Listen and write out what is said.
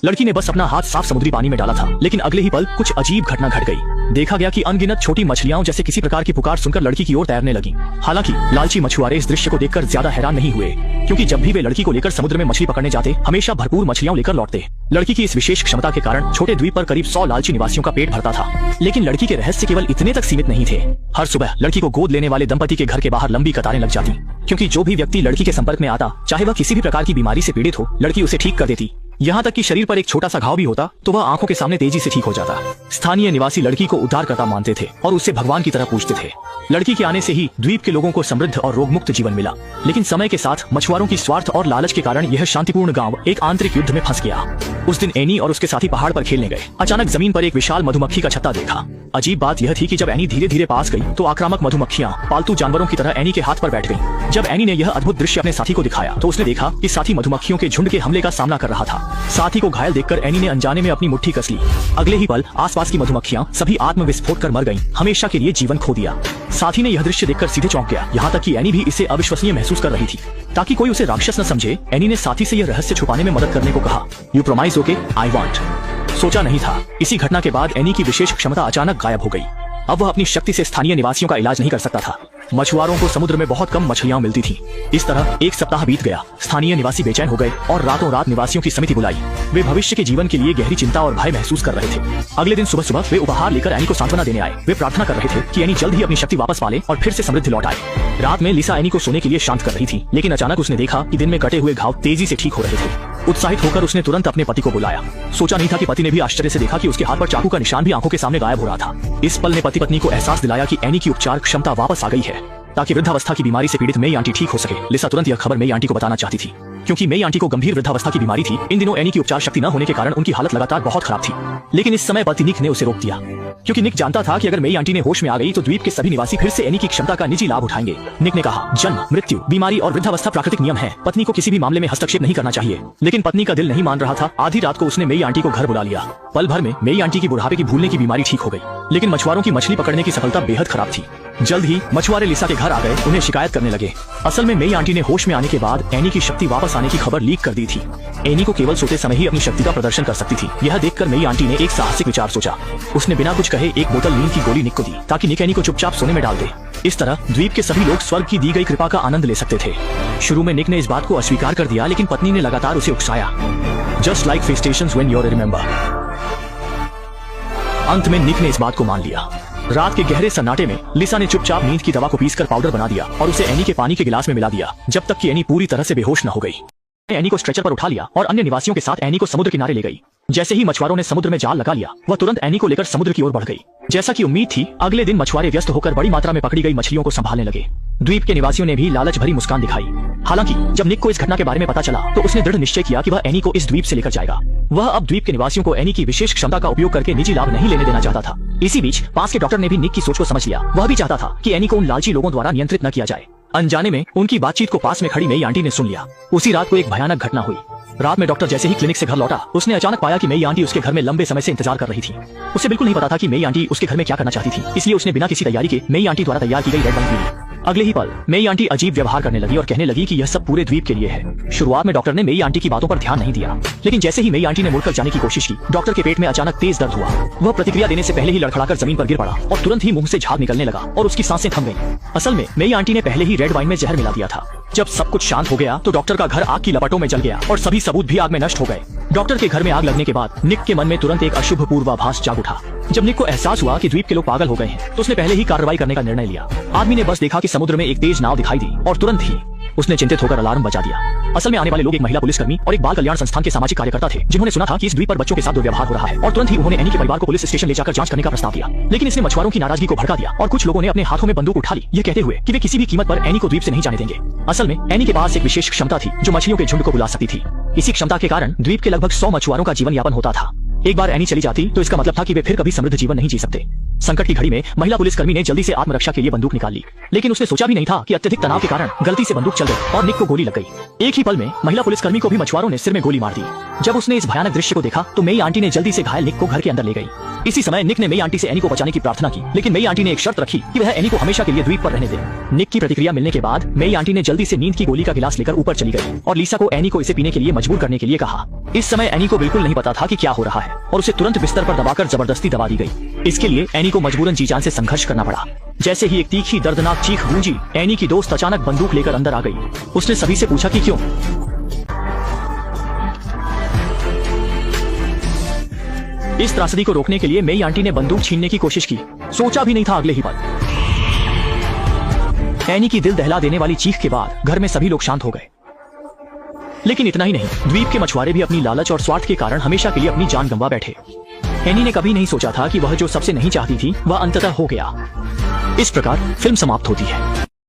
लड़की ने बस अपना हाथ साफ समुद्री पानी में डाला था, लेकिन अगले ही पल कुछ अजीब घटना घट गई। देखा गया कि अनगिनत छोटी मछलियां जैसे किसी प्रकार की पुकार सुनकर लड़की की ओर तैरने लगी। हालांकि लालची मछुआरे इस दृश्य को देखकर ज्यादा हैरान नहीं हुए, क्योंकि जब भी वे लड़की को लेकर समुद्र में मछली पकड़ने जाते हमेशा भरपूर मछलियां लेकर लौटते। लड़की की इस विशेष क्षमता के कारण छोटे द्वीप पर करीब 100 लालची निवासियों का पेट भरता था। लेकिन लड़की के रहस्य केवल इतने तक सीमित नहीं थे। हर सुबह लड़की को गोद लेने वाले दंपति के घर के बाहर लंबी कतारें लग जाती, क्योंकि जो भी व्यक्ति लड़की के संपर्क में आता, चाहे वह किसी भी प्रकार की बीमारी से पीड़ित हो, लड़की उसे ठीक कर देती। यहाँ तक कि शरीर पर एक छोटा सा घाव भी होता तो वह आंखों के सामने तेजी से ठीक हो जाता। स्थानीय निवासी लड़की को उद्धारकर्ता मानते थे और उससे भगवान की तरह पूजते थे। लड़की के आने से ही द्वीप के लोगों को समृद्ध और रोगमुक्त जीवन मिला। लेकिन समय के साथ मछुआरों की स्वार्थ और लालच के कारण यह शांतिपूर्ण गांव एक आंतरिक युद्ध में फंस गया। उस दिन एनी और उसके साथी पहाड़ पर खेलने गए। अचानक जमीन पर एक विशाल मधुमक्खी का छत्ता देखा। अजीब बात यह थी कि जब एनी धीरे धीरे पास गई तो आक्रामक मधुमक्खियां पालतू जानवरों की तरह एनी के हाथ पर बैठ गईं। जब एनी ने यह अद्भुत दृश्य अपने साथी को दिखाया तो उसने देखा कि साथी मधुमक्खियों के झुंड के हमले का सामना कर रहा था। साथी को घायल देखकर एनी ने अनजाने में अपनी मुट्ठी कस ली। अगले ही पल आसपास की मधुमक्खियां सभी आत्मविस्फोट कर मर गईं, हमेशा के लिए जीवन खो दिया। साथी ने यह दृश्य देखकर सीधे चौंक गया। यहाँ तक कि एनी भी इसे अविश्वसनीय महसूस कर रही थी। ताकि कोई उसे राक्षस न समझे, एनी ने साथी से यह रहस्य छुपाने में मदद करने को कहा। You promise okay, I want. सोचा नहीं था, इसी घटना के बाद एनी की विशेष क्षमता अचानक गायब हो गई। अब वह अपनी शक्ति से स्थानीय निवासियों का इलाज नहीं कर सकता था। मछुआरों को समुद्र में बहुत कम मछलियां मिलती थीं। इस तरह एक सप्ताह बीत गया। स्थानीय निवासी बेचैन हो गए और रातों रात निवासियों की समिति बुलाई। वे भविष्य के जीवन के लिए गहरी चिंता और भय महसूस कर रहे थे। अगले दिन सुबह सुबह वे उपहार लेकर एनी को सांत्वना देने आए। वे प्रार्थना कर रहे थे कि एनी जल्द ही अपनी शक्ति वापस पाले और फिर से समृद्धि लौट आए। रात में लिसा एनी को सोने के लिए शांत कर रही थी, लेकिन अचानक उसने देखा कि दिन में कटे हुए घाव तेजी से ठीक हो रहे थे। उत्साहित होकर उसने तुरंत अपने पति को बुलाया। सोचा नहीं था कि पति ने भी आश्चर्य से देखा कि उसके हाथ पर चाकू का निशान भी आंखों के सामने गायब हो रहा था। इस पल ने पति पत्नी को एहसास दिलाया कि एनी की उपचार क्षमता वापस आ गई है, ताकि वृद्धावस्था की बीमारी से पीड़ित मेई आंटी ठीक हो सके। लिसा तुरंत यह खबर मेई आंटी को बताना चाहती थी, क्योंकि मेई आंटी को गंभीर वृद्धावस्था की बीमारी थी। इन दिनों एनी की उपचार शक्ति न होने के कारण उनकी हालत लगातार बहुत खराब थी। लेकिन इस समय पति निक ने उसे रोक दिया, क्योंकि निक जानता था कि अगर मेई आंटी ने होश में आ गई तो द्वीप के सभी निवासी फिर से एनी की क्षमता का निजी लाभ उठाएंगे। निक ने कहा, जन्म, मृत्यु, बीमारी और वृद्धावस्था प्राकृतिक नियम है। पत्नी को किसी भी मामले में हस्तक्षेप नहीं करना चाहिए। लेकिन पत्नी का दिल नहीं मान रहा था। आधी रात को उसने मेई आंटी को घर बुला लिया। पल भर में मेई आंटी की बुढ़ापे की भूलने की बीमारी ठीक हो गई। लेकिन मछुआरों की मछली पकड़ने की सफलता बेहद खराब थी। जल्द ही मछुआरे लिसा के घर आ गए, उन्हें शिकायत करने लगे। असल में मेई आंटी ने होश में आने के बाद एनी की शक्ति वापस आने की खबर लीक कर दी थी। एनी को केवल सोते समय ही अपनी शक्ति का प्रदर्शन कर सकती थी। यह देखकर मेई आंटी ने एक साहसिक विचार सोचा। उसने बिना कुछ कहे एक बोतल नींद की गोली निक को दी, ताकि निक एनी को चुपचाप सोने में डाल दे। इस तरह द्वीप के सभी लोग स्वर्ग की दी गई कृपा का आनंद ले सकते थे। शुरू में निक ने इस बात को अस्वीकार कर दिया, लेकिन पत्नी ने लगातार उसे उकसाया। Just like frustrations when you remember. अंत में निक ने इस बात को मान लिया। रात के गहरे सन्नाटे में लिसा ने चुपचाप नींद की दवा को पीसकर पाउडर बना दिया और उसे एनी के पानी के गिलास में मिला दिया, जब तक कि एनी पूरी तरह से बेहोश न हो गई। एनी को स्ट्रेचर पर उठा लिया और अन्य निवासियों के साथ एनी को समुद्र किनारे ले गई। जैसे ही मछुआरों ने समुद्र में जाल लगा लिया, वह तुरंत एनी को लेकर समुद्र की ओर बढ़ गई। जैसा कि उम्मीद थी, अगले दिन मछुआरे व्यस्त होकर बड़ी मात्रा में पकड़ी गई मछलियों को संभालने लगे। द्वीप के निवासियों ने भी लालच भरी मुस्कान दिखाई। हालांकि जब निक को इस घटना के बारे में पता चला तो उसने दृढ़ निश्चय किया कि वह एनी को इस द्वीप से लेकर जाएगा। वह अब द्वीप के निवासियों को एनी की विशेष क्षमता का उपयोग करके निजी लाभ नहीं लेने देना चाहता था। इसी बीच पास के डॉक्टर ने भी निक की सोच को समझ लिया। वह भी चाहता था कि एनी को उन लालची लोगों द्वारा नियंत्रित न किया जाए। अनजाने में उनकी बातचीत को पास में खड़ी मेई आंटी ने सुन लिया। उसी रात को एक भयानक घटना हुई। रात में डॉक्टर जैसे ही क्लिनिक से घर लौटा, उसने अचानक पाया कि मेई आंटी उसके घर में लंबे समय से इंतजार कर रही थी। उसे बिल्कुल नहीं पता था कि मेई आंटी उसके घर में क्या करना चाहती थी, इसलिए उसने बिना किसी तैयारी के मेई आंटी द्वारा तैयार की गई रेड वाइन पी ली। अगले ही पल मेई आंटी अजीब व्यवहार करने लगी और कहने लगी कि यह सब पूरे द्वीप के लिए है। शुरुआत में डॉक्टर ने मेई आंटी की बातों पर ध्यान नहीं दिया, लेकिन जैसे ही मेई आंटी ने मुड़कर जाने की कोशिश की, डॉक्टर के पेट में अचानक तेज दर्द हुआ। वह प्रतिक्रिया देने से पहले ही लड़खड़ाकर जमीन पर गिर पड़ा और तुरंत ही मुंह से झाग निकलने लगा और उसकी सांसें थम गईं। असल में मेई आंटी ने पहले ही रेड वाइन में जहर मिला दिया था। जब सब कुछ शांत हो गया तो डॉक्टर का घर आग की लपटों में जल गया और सभी सबूत भी आग में नष्ट हो गए। डॉक्टर के घर में आग लगने के बाद निक के मन में तुरंत एक अशुभ पूर्वाभास जाग उठा। जब निक को एहसास हुआ कि द्वीप के लोग पागल हो गए हैं, तो उसने पहले ही कार्रवाई करने का निर्णय लिया। आदमी ने बस देखा कि समुद्र में एक तेज नाव दिखाई दी और तुरंत ही उसने चिंतित होकर अलार्म बजा दिया। असल में आने वाले लोग एक महिला पुलिसकर्मी और एक बाल कल्याण संस्थान के सामाजिक कार्यकर्ता थे, जिन्होंने सुना था कि इस द्वीप पर बच्चों के साथ दुर्व्यवहार हो रहा है, और तुरंत ही उन्होंने एनी के परिवार को पुलिस स्टेशन ले जाकर जांच करने का प्रस्ताव दिया। लेकिन इसने मछुआरों की नाराजगी को भड़का दिया और कुछ लोगों ने अपने हाथों में बंदूक उठा ली, ये कहते हुए कि वे किसी भी कीमत पर एनी को द्वीप से नहीं जाने देंगे। असल में एनी के पास एक विशेष क्षमता थी जो मछलियों के झुंड को बुला सकती थी। इसी क्षमता के कारण द्वीप के लगभग 100 मछुआरों का जीवन यापन होता था। एक बार एनी चली जाती तो इसका मतलब था कि वे फिर कभी समृद्ध जीवन नहीं जी सकते। संकट की घड़ी में महिला पुलिसकर्मी ने जल्दी से आत्मरक्षा के लिए बंदूक निकाल ली, लेकिन उसने सोचा भी नहीं था कि अत्यधिक तनाव के कारण गलती से बंदूक चल गई और निक को गोली लग गई। एक ही पल में महिला पुलिसकर्मी को भी मछुआरों ने सिर में गोली मार दी। जब उसने इस भयानक दृश्य को देखा तो मेई आंटी ने जल्दी से घायल निक को घर के अंदर ले गई। इसी समय निक ने मेई आंटी से एनी को बचाने की प्रार्थना की, लेकिन मेई आंटी ने एक शर्त रखी कि वह एनी को हमेशा के लिए द्वीप पर रहने दे। निक की प्रतिक्रिया मिलने के बाद मेई आंटी ने जल्दी से नींद की गोली का गिलास लेकर ऊपर चली गई और लीसा को एनी को इसे पीने के लिए मजबूर करने के लिए कहा। इस समय एनी को बिल्कुल नहीं पता था कि क्या हो रहा है और उसे तुरंत बिस्तर पर दबाकर जबरदस्ती दबा दी गई। इसके लिए एनी को मजबूरन जी जान से संघर्ष करना पड़ा। जैसे ही एक तीखी दर्दनाक चीख गूंजी, एनी की दोस्त अचानक बंदूक लेकर अंदर आ गई। उसने सभी से पूछा कि क्यों। इस त्रासदी को रोकने के लिए मेई आंटी ने बंदूक छीनने की कोशिश की। सोचा भी नहीं था अगले ही पल एनी की दिल दहला देने वाली चीख के बाद घर में सभी लोग शांत हो गए। लेकिन इतना ही नहीं, द्वीप के मछुआरे भी अपनी लालच और स्वार्थ के कारण हमेशा के लिए अपनी जान गंवा बैठे। एनी ने कभी नहीं सोचा था कि वह जो सबसे नहीं चाहती थी वह अंततः हो गया। इस प्रकार फिल्म समाप्त होती है।